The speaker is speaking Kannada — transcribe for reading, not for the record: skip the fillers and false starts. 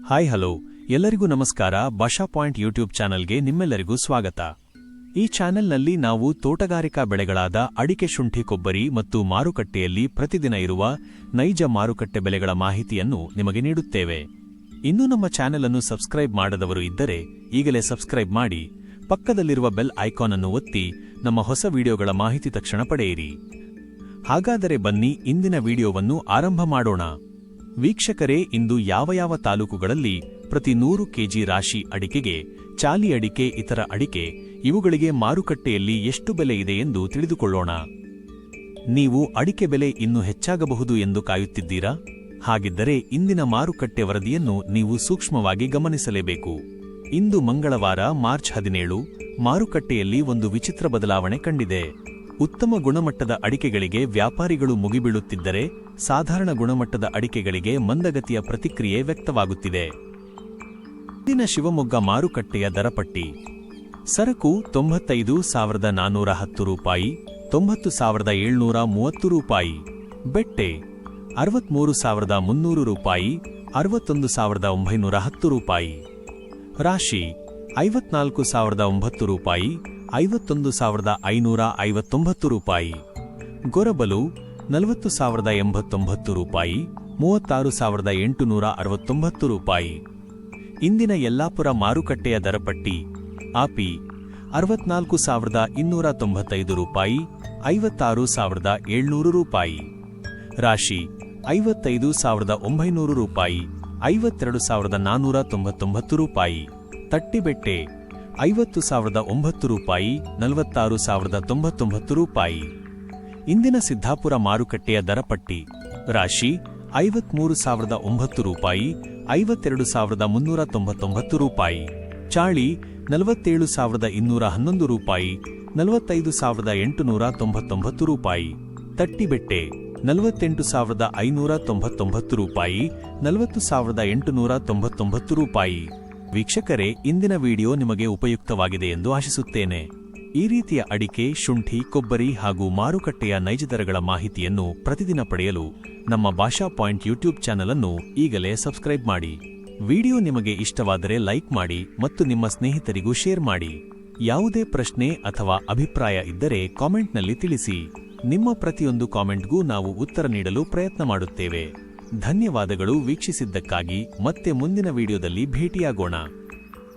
ಹಾಯ್ ಹಲೋ ಎಲ್ಲರಿಗೂ ನಮಸ್ಕಾರ. ಭಾಷಾ ಪಾಯಿಂಟ್ ಯೂಟ್ಯೂಬ್ ಚಾನಲ್ಗೆ ನಿಮ್ಮೆಲ್ಲರಿಗೂ ಸ್ವಾಗತ. ಈ ಚಾನೆಲ್ನಲ್ಲಿ ನಾವು ತೋಟಗಾರಿಕಾ ಬೆಳೆಗಳಾದ ಅಡಿಕೆ, ಶುಂಠಿ, ಕೊಬ್ಬರಿ ಮತ್ತು ಮಾರುಕಟ್ಟೆಯಲ್ಲಿ ಪ್ರತಿದಿನ ಇರುವ ನೈಜ ಮಾರುಕಟ್ಟೆ ಬೆಲೆಗಳ ಮಾಹಿತಿಯನ್ನು ನಿಮಗೆ ನೀಡುತ್ತೇವೆ. ಇನ್ನೂ ನಮ್ಮ ಚಾನೆಲ್ ಅನ್ನು ಸಬ್ಸ್ಕ್ರೈಬ್ ಮಾಡದವರು ಇದ್ದರೆ ಈಗಲೇ ಸಬ್ಸ್ಕ್ರೈಬ್ ಮಾಡಿ, ಪಕ್ಕದಲ್ಲಿರುವ ಬೆಲ್ ಐಕಾನ್ ಅನ್ನು ಒತ್ತಿ ನಮ್ಮ ಹೊಸ ವಿಡಿಯೋಗಳ ಮಾಹಿತಿ ತಕ್ಷಣ ಪಡೆಯಿರಿ. ಹಾಗಾದರೆ ಬನ್ನಿ ಇಂದಿನ ವಿಡಿಯೋವನ್ನು ಆರಂಭ ಮಾಡೋಣ. ವೀಕ್ಷಕರೇ, ಇಂದು ಯಾವ ತಾಲೂಕುಗಳಲ್ಲಿ ಪ್ರತಿ 100 ಕೆಜಿ ರಾಶಿ ಅಡಿಕೆಗೆ, ಚಾಲಿ ಅಡಿಕೆ, ಇತರ ಅಡಿಕೆ ಇವುಗಳಿಗೆ ಮಾರುಕಟ್ಟೆಯಲ್ಲಿ ಎಷ್ಟು ಬೆಲೆ ಇದೆ ಎಂದು ತಿಳಿದುಕೊಳ್ಳೋಣ. ನೀವು ಅಡಿಕೆ ಬೆಲೆ ಇನ್ನೂ ಹೆಚ್ಚಾಗಬಹುದು ಎಂದು ಕಾಯುತ್ತಿದ್ದೀರಾ? ಹಾಗಿದ್ದರೆ ಇಂದಿನ ಮಾರುಕಟ್ಟೆ ವರದಿಯನ್ನು ನೀವು ಸೂಕ್ಷ್ಮವಾಗಿ ಗಮನಿಸಲೇಬೇಕು. ಇಂದು ಮಂಗಳವಾರ ಮಾರ್ಚ್ 17. ಮಾರುಕಟ್ಟೆಯಲ್ಲಿ ಒಂದು ವಿಚಿತ್ರ ಬದಲಾವಣೆ ಕಂಡಿದೆ. ಉತ್ತಮ ಗುಣಮಟ್ಟದ ಅಡಿಕೆಗಳಿಗೆ ವ್ಯಾಪಾರಿಗಳು ಮುಗಿಬೀಳುತ್ತಿದ್ದರೆ, ಸಾಧಾರಣ ಗುಣಮಟ್ಟದ ಅಡಿಕೆಗಳಿಗೆ ಮಂದಗತಿಯ ಪ್ರತಿಕ್ರಿಯೆ ವ್ಯಕ್ತವಾಗುತ್ತಿದೆ. ಇಂದಿನ ಶಿವಮೊಗ್ಗ ಮಾರುಕಟ್ಟೆಯ ದರಪಟ್ಟಿ: ಸರಕು 95,410 ರೂಪಾಯಿ, 90,730 ರೂಪಾಯಿ. ಬೆಟ್ಟೆ 63,300 ರೂಪಾಯಿ, 61,910 ರೂಪಾಯಿ. ರಾಶಿ 54,009 ರೂಪಾಯಿ, 51,559 ರೂಪಾಯಿ. ಗೊರಬಲು 40,089 ರೂಪಾಯಿ, 36,869 ರೂಪಾಯಿ. ಇಂದಿನ ಯಲ್ಲಾಪುರ ಮಾರುಕಟ್ಟೆಯ ದರಪಟ್ಟಿ: ಆಪಿ 64,295 ರೂಪಾಯಿ, 56,700 ರೂಪಾಯಿ. ರಾಶಿ 55,900 ರೂಪಾಯಿ, 52,499 ರೂಪಾಯಿ. ತಟ್ಟಿಬೆಟ್ಟೆ 50,009 ರೂಪಾಯಿ, 46,099 ರೂಪಾಯಿ. ಇಂದಿನ ಸಿದ್ದಾಪುರ ಮಾರುಕಟ್ಟೆಯ ದರಪಟ್ಟಿ: ರಾಶಿ 53,009 ರೂಪಾಯಿ, 52,399 ರೂಪಾಯಿ. ಚಾಳಿ 47,211 ರೂಪಾಯಿ, 45,899 ರೂಪಾಯಿ. ತಟ್ಟಿಬೆಟ್ಟೆ 48,599 ರೂಪಾಯಿ, 40,899 ರೂಪಾಯಿ. ವೀಕ್ಷಕರೇ, ಇಂದಿನ ವಿಡಿಯೋ ನಿಮಗೆ ಉಪಯುಕ್ತವಾಗಿದೆ ಎಂದು ಆಶಿಸುತ್ತೇನೆ. ಈ ರೀತಿಯ ಅಡಿಕೆ, ಶುಂಠಿ, ಕೊಬ್ಬರಿ ಹಾಗೂ ಮಾರುಕಟ್ಟೆಯ ನೈಜ ದರಗಳ ಮಾಹಿತಿಯನ್ನು ಪ್ರತಿದಿನ ಪಡೆಯಲು ನಮ್ಮ ಭಾಷಾ ಪಾಯಿಂಟ್ ಯೂಟ್ಯೂಬ್ ಚಾನಲ್ ಅನ್ನು ಈಗಲೇ ಸಬ್ಸ್ಕ್ರೈಬ್ ಮಾಡಿ. ವಿಡಿಯೋ ನಿಮಗೆ ಇಷ್ಟವಾದರೆ ಲೈಕ್ ಮಾಡಿ ಮತ್ತು ನಿಮ್ಮ ಸ್ನೇಹಿತರಿಗೂ ಶೇರ್ ಮಾಡಿ. ಯಾವುದೇ ಪ್ರಶ್ನೆ ಅಥವಾ ಅಭಿಪ್ರಾಯ ಇದ್ದರೆ ಕಾಮೆಂಟ್ನಲ್ಲಿ ತಿಳಿಸಿ. ನಿಮ್ಮ ಪ್ರತಿಯೊಂದು ಕಾಮೆಂಟ್ಗೂ ನಾವು ಉತ್ತರ ನೀಡಲು ಪ್ರಯತ್ನ ಮಾಡುತ್ತೇವೆ. ಧನ್ಯವಾದಗಳು ವೀಕ್ಷಿಸಿದ್ದಕ್ಕಾಗಿ. ಮತ್ತೆ ಮುಂದಿನ ವಿಡಿಯೋದಲ್ಲಿ ಭೇಟಿಯಾಗೋಣ.